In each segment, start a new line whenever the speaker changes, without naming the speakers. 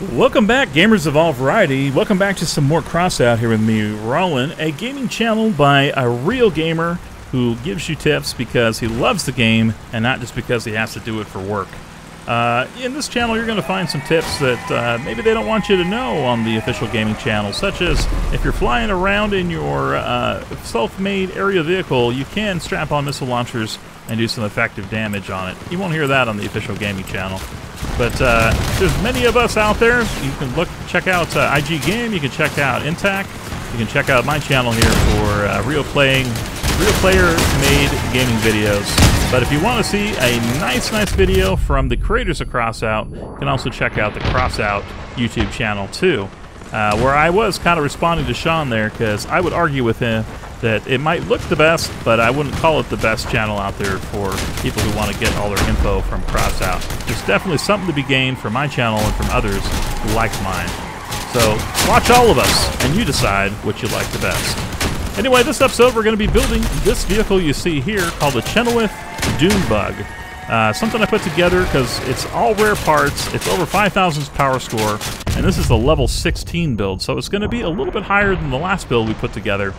Welcome back, gamers of all variety. Welcome back to some more Crossout here with me, Rollin, a gaming channel by a real gamer who gives you tips because he loves the game and not just because he has to do it for work. In this channel, you're going to find some tips that maybe they don't want you to know on the official gaming channel, such as if you're flying around in your self-made aerial vehicle, you can strap on missile launchers and do some effective damage on it. You won't hear that on the official gaming channel. But there's many of us out there. You can check out IG Game, you can check out Intac, you can check out my channel here for real player-made gaming videos. But if you want to see a nice video from the creators of Crossout, you can also check out the Crossout YouTube channel too, where I was kind of responding to Sean there because I would argue with him that it might look the best, but I wouldn't call it the best channel out there for people who want to get all their info from Crossout. There's definitely something to be gained from my channel and from others who like mine. So watch all of us, and you decide what you like the best. Anyway, this episode we're going to be building this vehicle you see here called the Chenowth Dunebug. Something I put together because it's all rare parts, it's over 5,000 power score, and this is the level 16 build, so it's going to be a little bit higher than the last build we put together.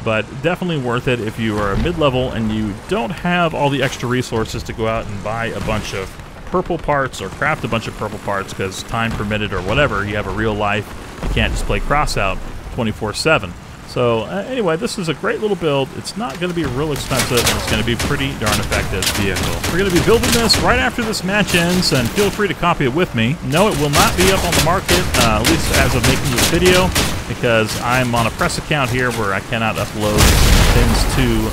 But definitely worth it if you are a mid-level and you don't have all the extra resources to go out and buy a bunch of purple parts or craft a bunch of purple parts because time permitted or whatever. You have a real life. You can't just play Crossout 24/7. So anyway, this is a great little build. It's not going to be real expensive, and it's going to be pretty darn effective vehicle. We're going to be building this right after this match ends, and feel free to copy it with me. No, it will not be up on the market, at least as of making this video, because I'm on a press account here where I cannot upload things to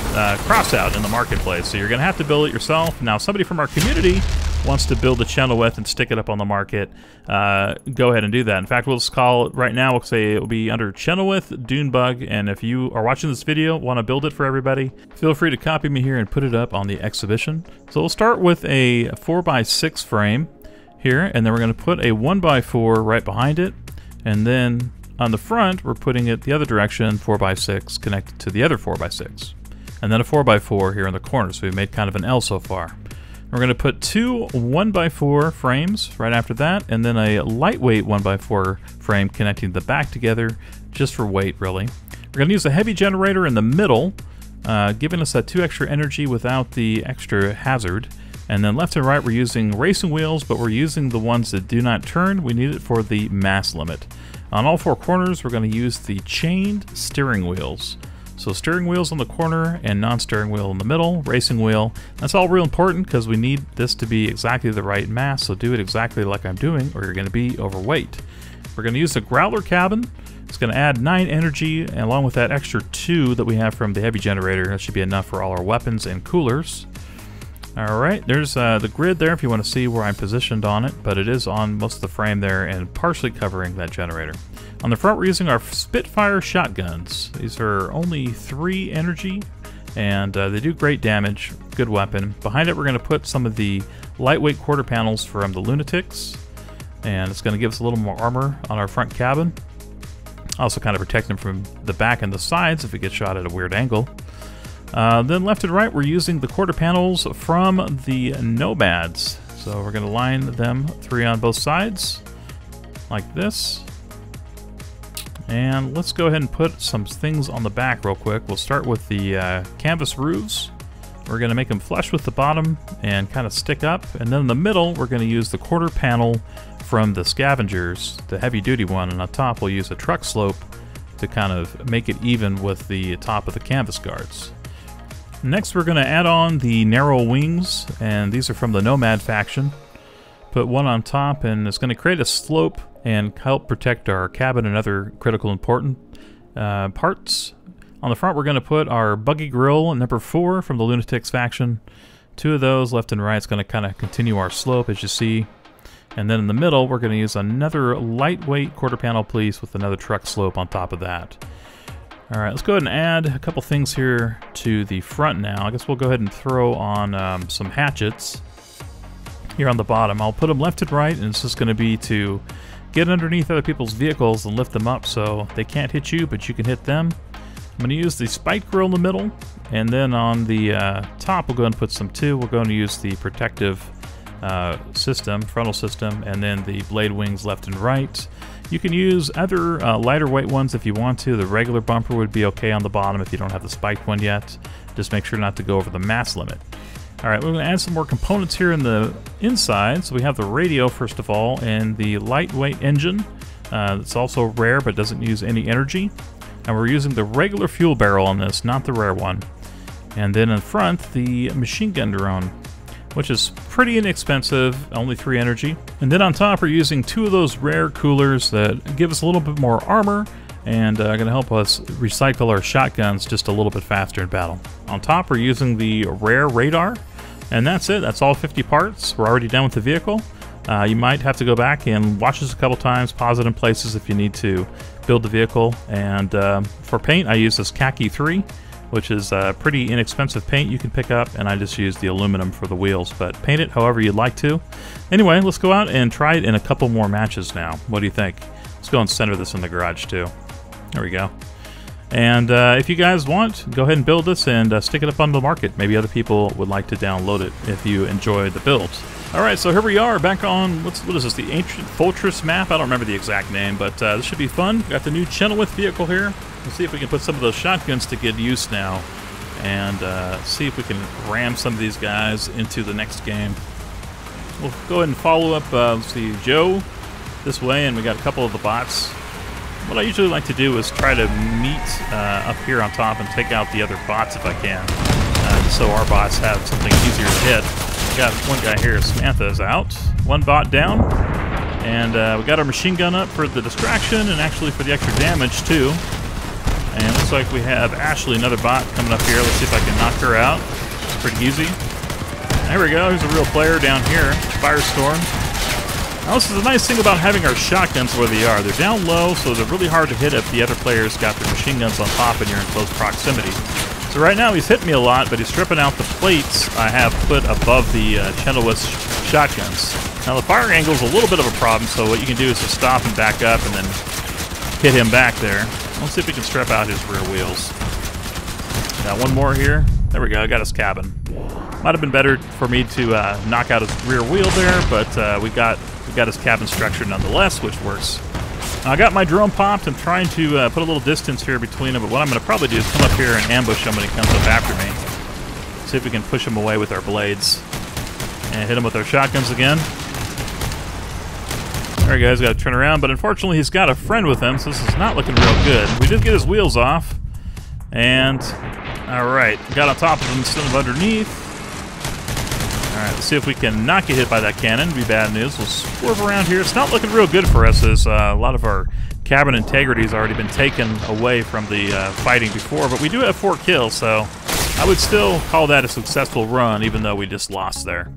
Crossout in the marketplace. So you're going to have to build it yourself. Now, somebody from our community wants to build a Chenowth and stick it up on the market, go ahead and do that. In fact, we'll just call it right now, we'll say it will be under Chenowth Dunebug, and if you are watching this video, want to build it for everybody, feel free to copy me here and put it up on the exhibition. So we'll start with a 4x6 frame here, and then we're going to put a 1x4 right behind it, and then on the front, we're putting it the other direction, 4x6 connected to the other 4x6, and then a 4x4 here in the corner, so we've made kind of an L so far. We're going to put two 1x4 frames right after that, and then a lightweight 1x4 frame connecting the back together, just for weight, really. We're going to use a heavy generator in the middle, giving us that 2 extra energy without the extra hazard. And then left and right, we're using racing wheels, but we're using the ones that do not turn. We need it for the mass limit. On all 4 corners, we're going to use the chained steering wheels. So steering wheels on the corner and non-steering wheel in the middle, racing wheel. That's all real important because we need this to be exactly the right mass, so do it exactly like I'm doing or you're going to be overweight. We're going to use the growler cabin. It's going to add 9 energy, and along with that extra 2 that we have from the heavy generator. That should be enough for all our weapons and coolers. Alright, there's the grid there if you want to see where I'm positioned on it, but it is on most of the frame there and partially covering that generator. On the front, we're using our Spitfire shotguns. These are only 3 energy, and they do great damage. Good weapon. Behind it, we're going to put some of the lightweight quarter panels from the Lunatics, and it's going to give us a little more armor on our front cabin. Also kind of protect them from the back and the sides if we get shot at a weird angle. Then left and right, we're using the quarter panels from the Nomads. So we're going to line them 3 on both sides, like this. And let's go ahead and put some things on the back real quick. We'll start with the canvas roofs. We're going to make them flush with the bottom and kind of stick up. And then in the middle, we're going to use the quarter panel from the Scavengers, the heavy-duty one. And on top, we'll use a truck slope to kind of make it even with the top of the canvas guards. Next, we're going to add on the narrow wings, and these are from the Nomad faction. Put one on top, and it's going to create a slope and help protect our cabin and other critical important parts. On the front, we're going to put our buggy grill, number 4 from the Lunatics faction. 2 of those left and right. It's going to kind of continue our slope, as you see. And then in the middle, we're going to use another lightweight quarter panel piece with another truck slope on top of that. Alright, let's go ahead and add a couple things here to the front now. I guess we'll go ahead and throw on some hatchets here on the bottom. I'll put them left and right, and it's just going to be to get underneath other people's vehicles and lift them up so they can't hit you, but you can hit them. I'm going to use the spike grill in the middle, and then on the top we'll go ahead and put some too. We're going to use the protective frontal system, and then the blade wings left and right. You can use other lighter weight ones if you want to. The regular bumper would be okay on the bottom if you don't have the spiked one yet. Just make sure not to go over the mass limit. Alright, we're going to add some more components here in the inside. So we have the radio, first of all, and the lightweight engine. It's also rare, but doesn't use any energy. And we're using the regular fuel barrel on this, not the rare one. And then in front, the machine gun drone, which is pretty inexpensive, only 3 energy. And then on top, we're using 2 of those rare coolers that give us a little bit more armor and are going to help us recycle our shotguns just a little bit faster in battle. On top, we're using the rare radar, and that's it. That's all 50 parts. We're already done with the vehicle. You might have to go back and watch this a couple times, pause it in places if you need to build the vehicle. And for paint, I use this khaki 3, which is pretty inexpensive paint you can pick up, and I just use the aluminum for the wheels, but paint it however you'd like to. Anyway, let's go out and try it in a couple more matches now. What do you think? Let's go and center this in the garage too. There we go. And if you guys want, go ahead and build this and stick it up on the market. Maybe other people would like to download it if you enjoy the build. Alright, so here we are back on, what is this, the Ancient Fortress map? I don't remember the exact name, but this should be fun. Got the new Chenowth vehicle here. Let's see if we can put some of those shotguns to good use now, and see if we can ram some of these guys into the next game. We'll go ahead and follow up, let's see, Joe this way, and we got a couple of the bots. What I usually like to do is try to meet up here on top and take out the other bots if I can, so our bots have something easier to hit. We got one guy here, Samantha is out. One bot down, and we got our machine gun up for the distraction and actually for the extra damage too. And it looks like we have Ashley, another bot, coming up here. Let's see if I can knock her out. It's pretty easy. There we go. There's a real player down here. Firestorm. Now, this is the nice thing about having our shotguns where they are. They're down low, so they're really hard to hit if the other players got their machine guns on top and you're in close proximity. So right now he's hitting me a lot, but he's stripping out the plates I have put above the Chenowth shotguns. Now the fire angle is a little bit of a problem, so what you can do is just stop and back up and then hit him back there. Let's see if we can strip out his rear wheels. Got one more here. There we go, got his cabin. Might have been better for me to knock out his rear wheel there, but we got his cabin structure nonetheless, which works. Now, I got my drone popped. I'm trying to put a little distance here between them, but what I'm going to probably do is come up here and ambush him when he comes up after me. See if we can push him away with our blades. And hit him with our shotguns again. There he goes, got to turn around, but unfortunately he's got a friend with him, so this is not looking real good. We did get his wheels off, and alright, got on top of him instead of underneath. Alright, let's see if we can not get hit by that cannon. Be bad news. We'll swerve around here. It's not looking real good for us, as a lot of our cabin integrity has already been taken away from the fighting before, but we do have 4 kills, so I would still call that a successful run, even though we just lost there.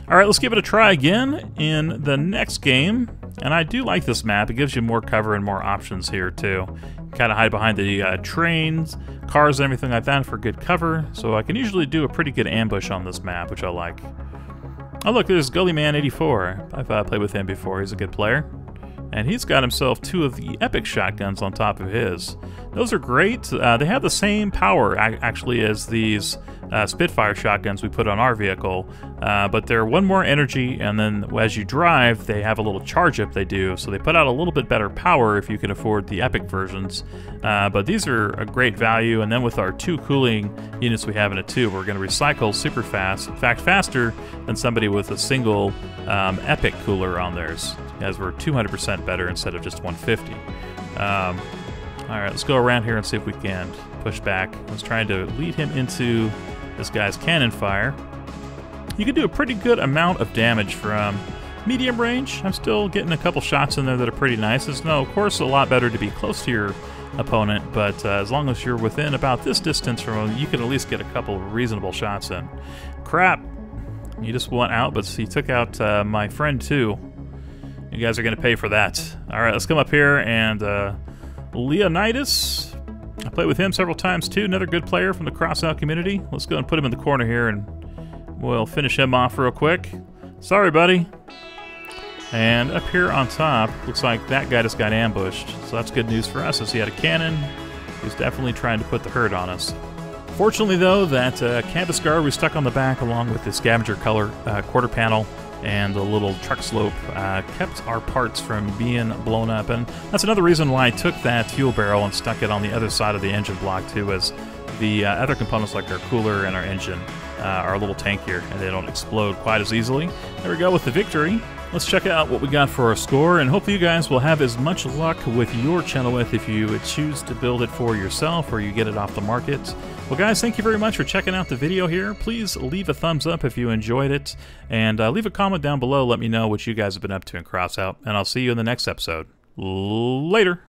Alright, let's give it a try again in the next game. And I do like this map. It gives you more cover and more options here too. Kind of hide behind the trains, cars, and everything like that for good cover. So I can usually do a pretty good ambush on this map, which I like. Oh look, there's Gullyman84. I've played with him before. He's a good player. And he's got himself 2 of the epic shotguns on top of his. Those are great. They have the same power, actually, as these Spitfire shotguns we put on our vehicle, but they're 1 more energy, and then as you drive, they have a little charge up they do, so they put out a little bit better power if you can afford the epic versions. But these are a great value, and then with our 2 cooling units we have in it too, we're going to recycle super fast, in fact faster than somebody with a single epic cooler on theirs, as we're 200% better instead of just 150. Alright, let's go around here and see if we can push back. I was trying to lead him into this guy's cannon fire. You can do a pretty good amount of damage from medium range. I'm still getting a couple shots in there that are pretty nice. It's, no, of course, a lot better to be close to your opponent, but as long as you're within about this distance from him, you can at least get a couple reasonable shots in. Crap! He just went out, but he took out my friend too. You guys are going to pay for that. Alright, let's come up here and Leonidas. I played with him several times too, another good player from the Crossout community. Let's go and put him in the corner here and we'll finish him off real quick. Sorry, buddy. And up here on top, looks like that guy just got ambushed. So that's good news for us, as he had a cannon. He's definitely trying to put the hurt on us. Fortunately though, that canvas guard was stuck on the back along with the scavenger color quarter panel. and the little truck slope kept our parts from being blown up. And that's another reason why I took that fuel barrel and stuck it on the other side of the engine block too, as the other components like our cooler and our engine are a little tankier and they don't explode quite as easily. There we go with the victory. Let's check out what we got for our score, and hopefully you guys will have as much luck with your Chenowth if you choose to build it for yourself or you get it off the market. Well guys, thank you very much for checking out the video here. Please leave a thumbs up if you enjoyed it, and leave a comment down below. Let me know what you guys have been up to in Crossout, and I'll see you in the next episode. Later!